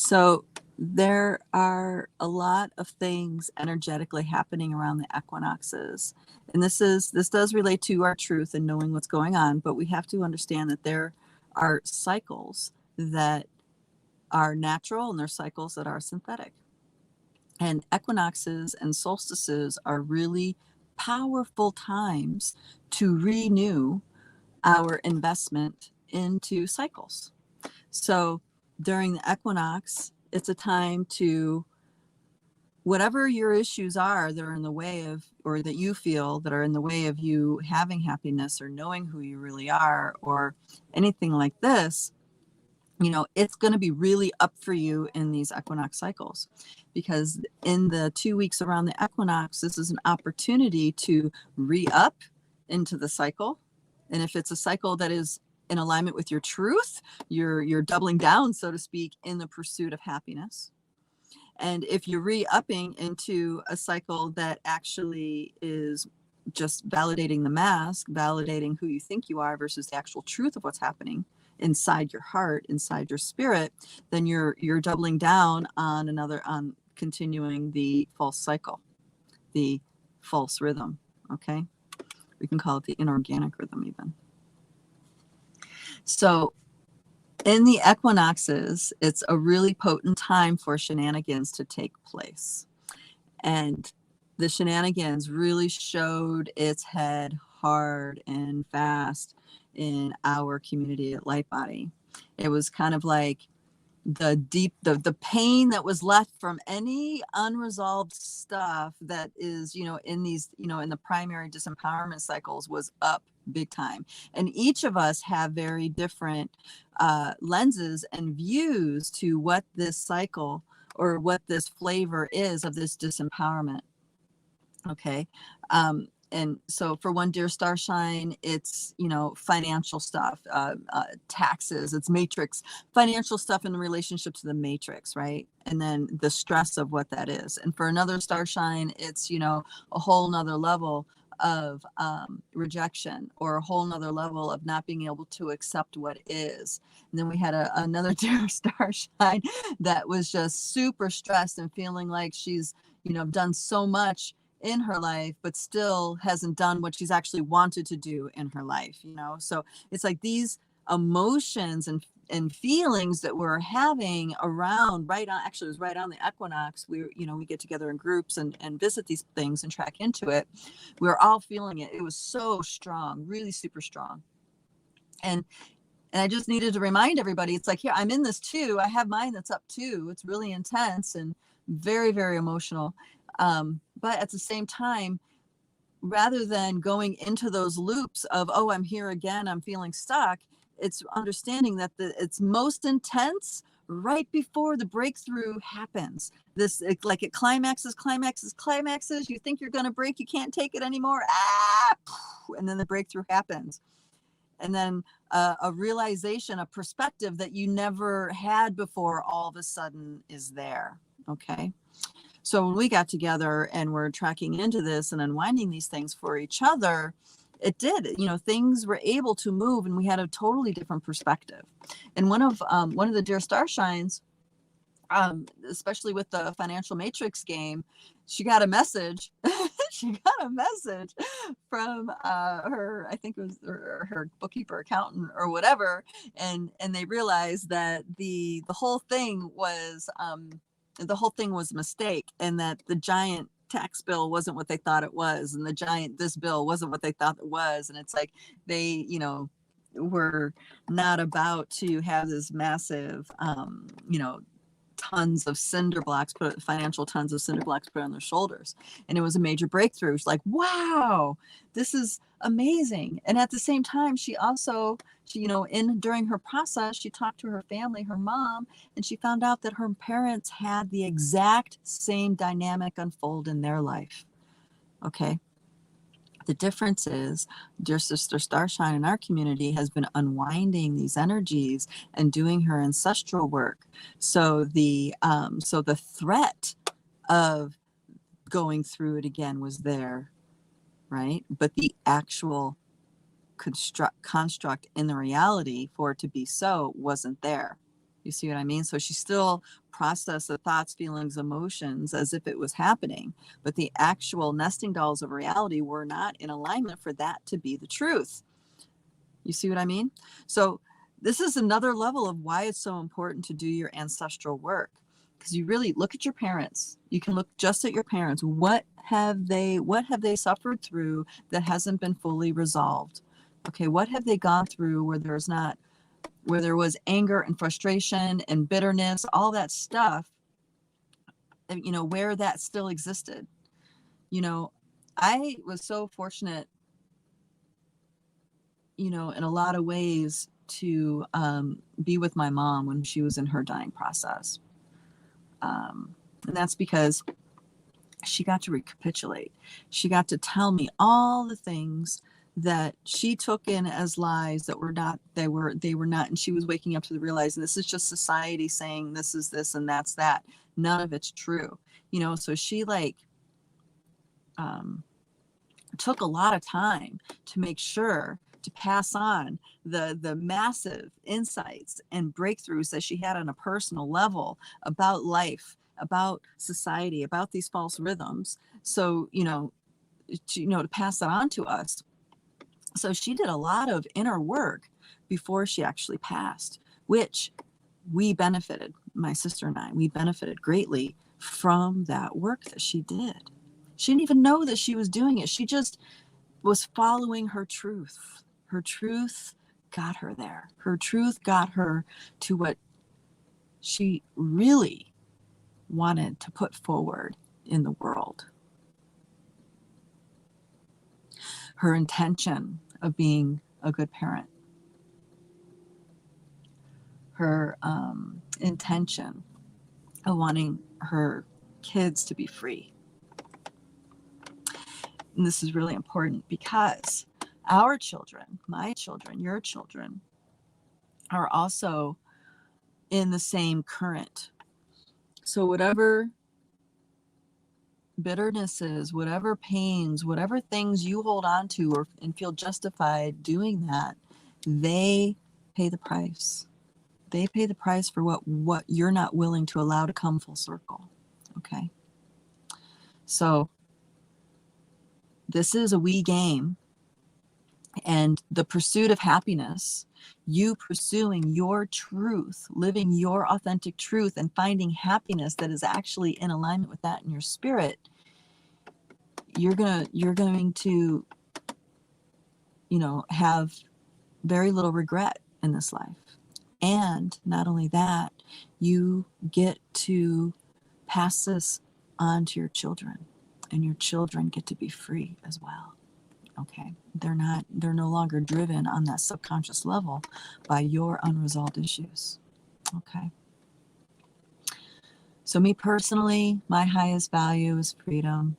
So there are a lot of things energetically happening around the equinoxes. And this does relate to our truth and knowing what's going on, but we have to understand that there are cycles that are natural and there's cycles that are synthetic. And equinoxes and solstices are really powerful times to renew our investment into cycles. So during the equinox, it's a time to, whatever your issues are that are in the way of, or that you feel that are in the way of you having happiness or knowing who you really are or anything like this, you know, it's going to be really up for you in these equinox cycles, because in the 2 weeks around the equinox, this is an opportunity to re-up into the cycle. And if it's a cycle that is in alignment with your truth, you're doubling down, so to speak, in the pursuit of happiness. And if you're re-upping into a cycle that actually is just validating the mask, validating who you think you are versus the actual truth of what's happening inside your heart, inside your spirit, then you're doubling down on continuing the false cycle, the false rhythm. Okay, we can call it the inorganic rhythm even. So in the equinoxes, it's a really potent time for shenanigans to take place. And the shenanigans really showed its head hard and fast in our community at Lightbody. It was kind of like the pain that was left from any unresolved stuff that is, in these, in the primary disempowerment cycles was up big time. And each of us have very different lenses and views to what this cycle or what this flavor is of this disempowerment. Okay. And so for one dear starshine, it's, financial stuff, taxes, it's matrix, financial stuff in relationship to the matrix, right? And then the stress of what that is. And for another starshine, it's, a whole nother level of rejection, or a whole nother level of not being able to accept what is. And then we had another dear starshine that was just super stressed and feeling like she's, done so much in her life, but still hasn't done what she's actually wanted to do in her life, So it's like these emotions and feelings that we're having around actually it was right on the equinox. We get together in groups and visit these things and track into it. We were all feeling it. It was so strong, really super strong. And I just needed to remind everybody, it's like, yeah, I'm in this too. I have mine that's up too. It's really intense and very, very emotional. But at the same time, rather than going into those loops of, oh, I'm here again, I'm feeling stuck, it's understanding that it's most intense right before the breakthrough happens. Like it climaxes, you think you're going to break, you can't take it anymore, and then the breakthrough happens. And then a realization, a perspective that you never had before all of a sudden is there, okay? So when we got together and we're tracking into this and unwinding these things for each other, it did, things were able to move and we had a totally different perspective. And one of the dear starshines, especially with the financial matrix game, she got a message. She got a message from her, I think it was her bookkeeper, accountant, or whatever, and they realized that the whole thing was a mistake, and that the giant tax bill wasn't what they thought it was, and this bill wasn't what they thought it was. And it's like they, were not about to have this massive, tons of cinder blocks tons of cinder blocks put on their shoulders. And it was a major breakthrough. It's like, wow, this is amazing. And at the same time, she during her process, she talked to her family, her mom, and she found out that her parents had the exact same dynamic unfold in their life. Okay. The difference is, dear sister Starshine in our community has been unwinding these energies and doing her ancestral work. So the threat of going through it again was there, right? But the actual construct in the reality for it to be so wasn't there. You see what I mean? So she still processed the thoughts, feelings, emotions as if it was happening, but the actual nesting dolls of reality were not in alignment for that to be the truth. You see what I mean? So this is another level of why it's so important to do your ancestral work, because you really look at your parents. You can look just at your parents. What have they suffered through that hasn't been fully resolved? Okay, what have they gone through where there was anger and frustration and bitterness, all that stuff, where that still existed. I was so fortunate, in a lot of ways to be with my mom when she was in her dying process. And that's because she got to recapitulate. She got to tell me all the things that she took in as lies that were not, they were not. And she was waking up to the realizing this is just society saying this is this and that's that. None of it's true. So she took a lot of time to make sure to pass on the massive insights and breakthroughs that she had on a personal level about life, about society, about these false rhythms. So, to pass that on to us. So she did a lot of inner work before she actually passed, which we benefited, my sister and I, we benefited greatly from that work that she did. She didn't even know that she was doing it. She just was following her truth. Her truth got her there. Her truth got her to what she really wanted to put forward in the world. Her intention of being a good parent. Her intention of wanting her kids to be free. And this is really important because our children, my children, your children, are also in the same current. So whatever bitternesses, whatever pains, whatever things you hold on to and feel justified doing that, they pay the price. They pay the price for what you're not willing to allow to come full circle. Okay. So this is a we game, and the pursuit of happiness, you pursuing your truth, living your authentic truth and finding happiness that is actually in alignment with that in your spirit, you're going to have very little regret in this life. And not only that, you get to pass this on to your children, and your children get to be free as well. Okay, they're no longer driven on that subconscious level by your unresolved issues. Okay. So me personally, my highest value is freedom,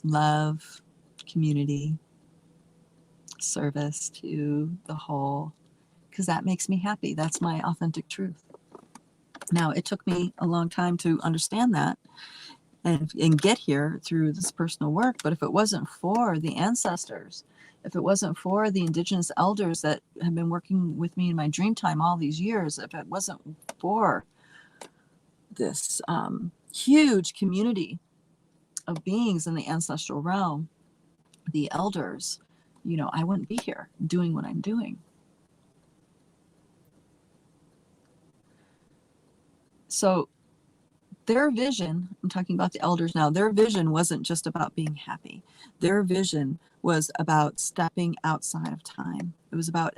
love, community, service to the whole, because that makes me happy. That's my authentic truth. Now, it took me a long time to understand that and get here through this personal work. But if it wasn't for the ancestors, if it wasn't for the indigenous elders that have been working with me in my dream time all these years, if it wasn't for this huge community of beings in the ancestral realm, the elders, I wouldn't be here doing what I'm doing. So their vision, I'm talking about the elders now, their vision wasn't just about being happy. Their vision was about stepping outside of time. It was about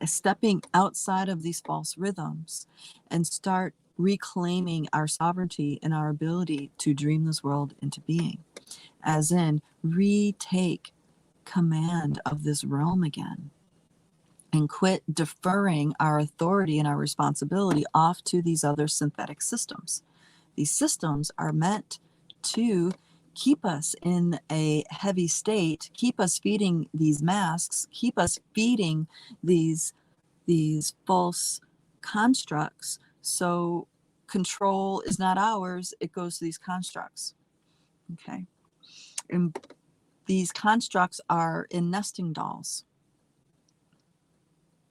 stepping outside of these false rhythms and start reclaiming our sovereignty and our ability to dream this world into being, as in retake command of this realm again and quit deferring our authority and our responsibility off to these other synthetic systems. These systems are meant to keep us in a heavy state, keep us feeding these masks, keep us feeding these false constructs. So control is not ours, it goes to these constructs. Okay. And these constructs are in nesting dolls.